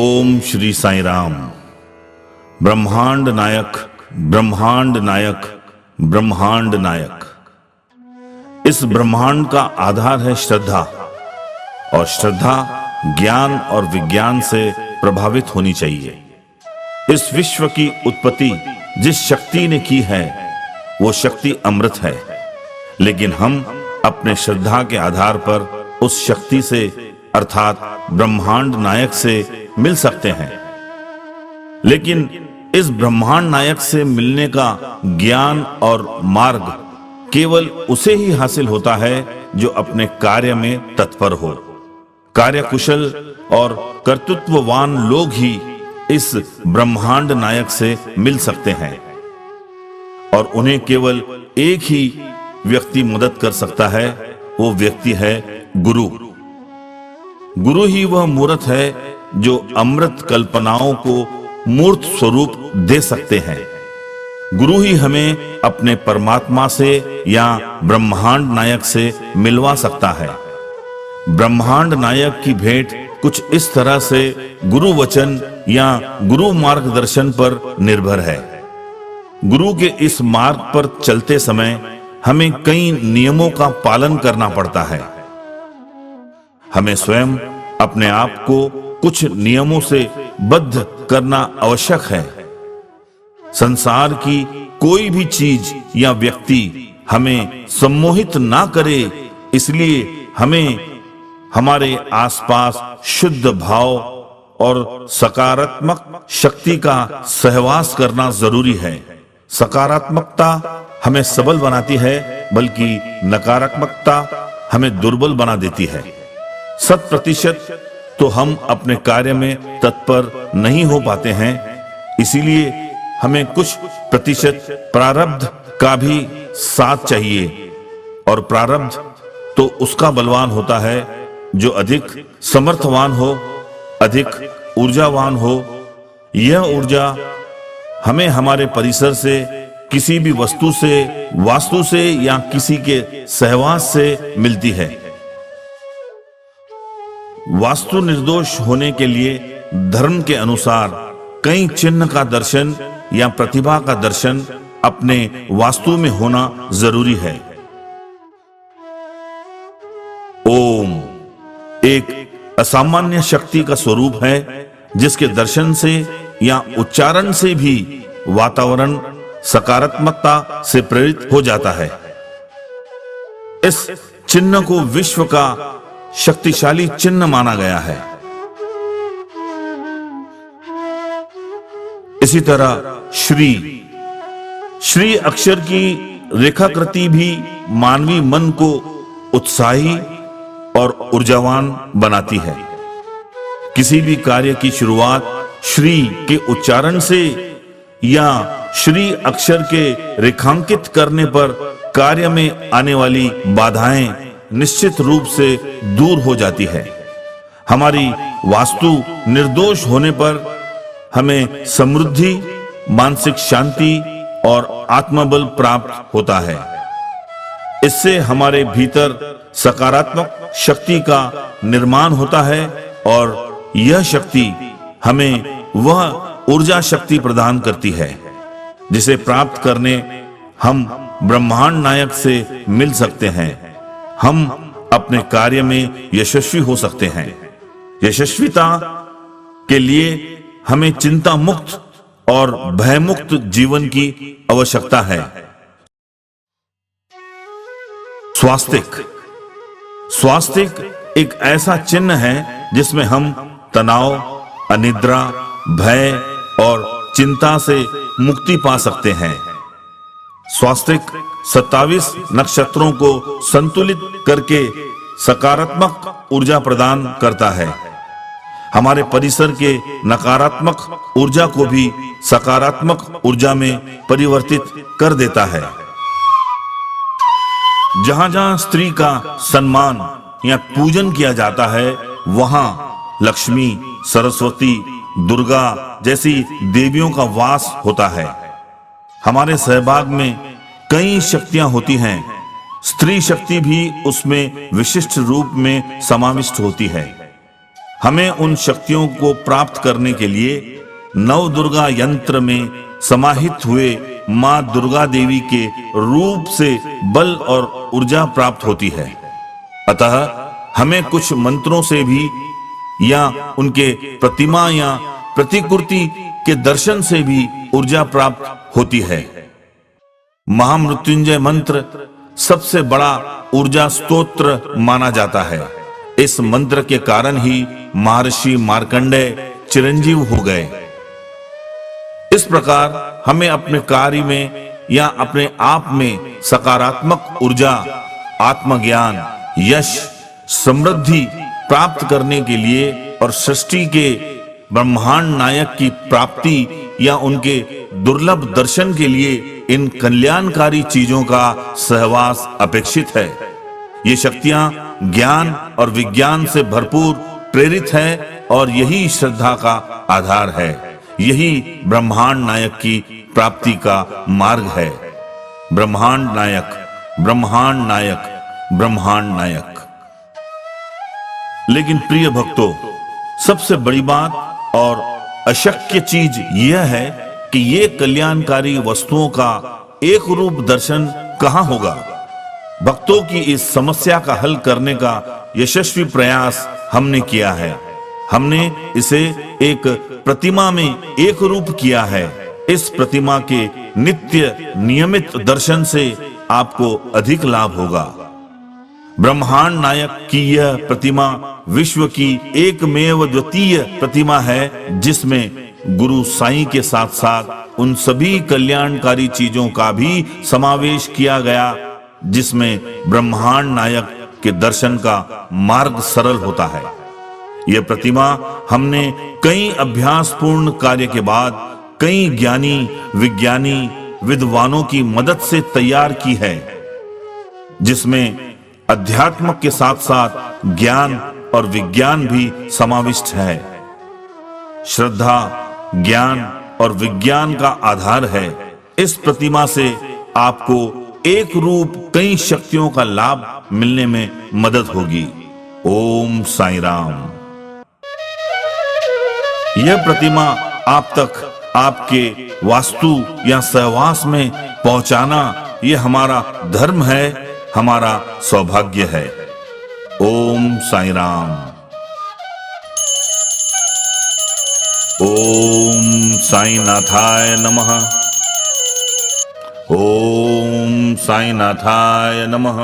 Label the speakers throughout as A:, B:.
A: ओम श्री साईं राम। ब्रह्मांड नायक, ब्रह्मांड नायक, ब्रह्मांड नायक। इस ब्रह्मांड का आधार है श्रद्धा, और श्रद्धा ज्ञान और विज्ञान से प्रभावित होनी चाहिए। इस विश्व की उत्पत्ति जिस शक्ति ने की है वो शक्ति अमृत है, लेकिन हम अपने श्रद्धा के आधार पर उस शक्ति से अर्थात ब्रह्मांड नायक से मिल सकते हैं। लेकिन इस ब्रह्मांड नायक से मिलने का ज्ञान और मार्ग केवल उसे ही हासिल होता है जो अपने कार्य में तत्पर हो। कार्यकुशल और कर्तृत्ववान लोग ही इस ब्रह्मांड नायक से मिल सकते हैं, और उन्हें केवल एक ही व्यक्ति मदद कर सकता है। वो व्यक्ति है गुरु। गुरु ही वह मूर्त है जो अमृत कल्पनाओं को मूर्त स्वरूप दे सकते हैं। गुरु ही हमें अपने परमात्मा से या ब्रह्मांड नायक से मिलवा सकता है। ब्रह्मांड नायक की भेंट कुछ इस तरह से गुरु वचन या गुरु मार्गदर्शन पर निर्भर है। गुरु के इस मार्ग पर चलते समय हमें कई नियमों का पालन करना पड़ता है। हमें स्वयं अपने आप को कुछ नियमों से बद्ध करना आवश्यक है। संसार की कोई भी चीज या व्यक्ति हमें सम्मोहित ना करे, इसलिए हमें हमारे आसपास शुद्ध भाव और सकारात्मक शक्ति का सहवास करना जरूरी है। सकारात्मकता हमें सबल बनाती है, बल्कि नकारात्मकता हमें दुर्बल बना देती है। 100% तो हम अपने कार्य में तत्पर नहीं हो पाते हैं, इसीलिए हमें कुछ प्रतिशत प्रारब्ध का भी साथ चाहिए, और प्रारब्ध तो उसका बलवान होता है जो अधिक समर्थवान हो, अधिक ऊर्जावान हो। यह ऊर्जा हमें हमारे परिसर से, किसी भी वस्तु से, वास्तु से या किसी के सहवास से मिलती है। वास्तु निर्दोष होने के लिए धर्म के अनुसार कई चिन्ह का दर्शन या प्रतिभा का दर्शन अपने वास्तु में होना जरूरी है। ओम एक असामान्य शक्ति का स्वरूप है, जिसके दर्शन से या उच्चारण से भी वातावरण सकारात्मकता से प्रेरित हो जाता है। इस चिन्ह को विश्व का शक्तिशाली चिन्ह माना गया है। इसी तरह श्री अक्षर की रेखाकृति भी मानवीय मन को उत्साही और ऊर्जावान बनाती है। किसी भी कार्य की शुरुआत श्री के उच्चारण से या श्री अक्षर के रेखांकित करने पर कार्य में आने वाली बाधाएं निश्चित रूप से दूर हो जाती है। हमारी वास्तु निर्दोष होने पर हमें समृद्धि, मानसिक शांति और आत्मबल प्राप्त होता है। इससे हमारे भीतर सकारात्मक शक्ति का निर्माण होता है, और यह शक्ति हमें वह ऊर्जा शक्ति प्रदान करती है जिसे प्राप्त करने हम ब्रह्मांड नायक से मिल सकते हैं। हम अपने कार्य में यशस्वी हो सकते हैं। यशस्विता के लिए हमें चिंता मुक्त और भयमुक्त जीवन की आवश्यकता है। स्वास्तिक एक ऐसा चिन्ह है जिसमें हम तनाव, अनिद्रा, भय और चिंता से मुक्ति पा सकते हैं। स्वास्तिक 27 नक्षत्रों को संतुलित करके सकारात्मक ऊर्जा प्रदान करता है। हमारे परिसर के नकारात्मक ऊर्जा को भी सकारात्मक ऊर्जा में परिवर्तित कर देता है। जहां-जहां स्त्री का सम्मान या पूजन किया जाता है, वहां लक्ष्मी, सरस्वती, दुर्गा जैसी देवियों का वास होता है। हमारे सहभाग में कई शक्तियां होती हैं। स्त्री शक्ति भी उसमें विशिष्ट रूप में समाविष्ट होती है। हमें उन शक्तियों को प्राप्त करने के लिए नव दुर्गा यंत्र में समाहित हुए मां दुर्गा देवी के रूप से बल और ऊर्जा प्राप्त होती है। अतः हमें कुछ मंत्रों से भी या उनके प्रतिमा या प्रतिकृति के दर्शन से भी ऊर्जा प्राप्त होती है। महामृत्युंजय मंत्र सबसे बड़ा ऊर्जा स्तोत्र माना जाता है। इस मंत्र के कारण ही महर्षि मार्कंडेय चिरंजीव हो गए। इस प्रकार हमें अपने कार्य में या अपने आप में सकारात्मक ऊर्जा, आत्मज्ञान, यश, समृद्धि प्राप्त करने के लिए और सृष्टि के ब्रह्मांड नायक की प्राप्ति या उनके दुर्लभ दर्शन के लिए इन कल्याणकारी चीजों का सहवास अपेक्षित है। ये शक्तियां ज्ञान और विज्ञान से भरपूर प्रेरित है और यही श्रद्धा का आधार है। यही ब्रह्मांड नायक की प्राप्ति का मार्ग है। ब्रह्मांड नायक, ब्रह्मांड नायक, ब्रह्मांड नायक। लेकिन प्रिय भक्तों, सबसे बड़ी बात और अशक्य चीज यह है कि ये कल्याणकारी वस्तुओं का एक रूप दर्शन कहां होगा। भक्तों की इस समस्या का हल करने का यशस्वी प्रयास हमने किया है। हमने इसे एक प्रतिमा में एक रूप किया है। इस प्रतिमा के नित्य नियमित दर्शन से आपको अधिक लाभ होगा। ब्रह्मांड नायक की यह प्रतिमा विश्व की एकमेव द्वितीय प्रतिमा है, जिसमें गुरु साईं के साथ साथ उन सभी कल्याणकारी चीजों का भी समावेश किया गया जिसमें ब्रह्मांड नायक के दर्शन का मार्ग सरल होता है। यह प्रतिमा हमने कई अभ्यासपूर्ण कार्य के बाद कई ज्ञानी, विज्ञानी, विद्वानों की मदद से तैयार की है, जिसमें अध्यात्म के साथ साथ ज्ञान और विज्ञान भी समाविष्ट है। श्रद्धा, ज्ञान और विज्ञान का आधार है। इस प्रतिमा से आपको एक रूप कई शक्तियों का लाभ मिलने में मदद होगी। ओम साईं राम। यह प्रतिमा आप तक आपके वास्तु या सहवास में पहुंचाना यह हमारा धर्म है, हमारा सौभाग्य है। ओम साईं राम। ओम साईं नाथाय नमः। ओम साईं नाथाय नमः।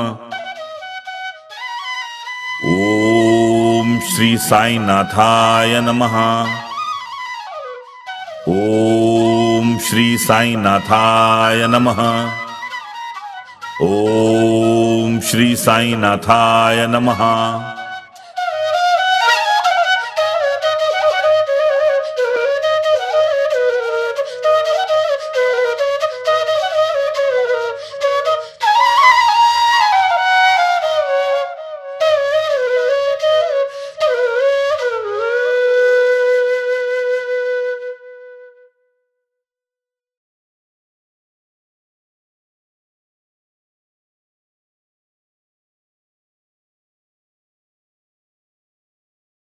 A: ओम श्री साईं नाथाय नमः। ओम श्री साईं नाथाय नमः। ओम श्री साईं नाथाय नमः।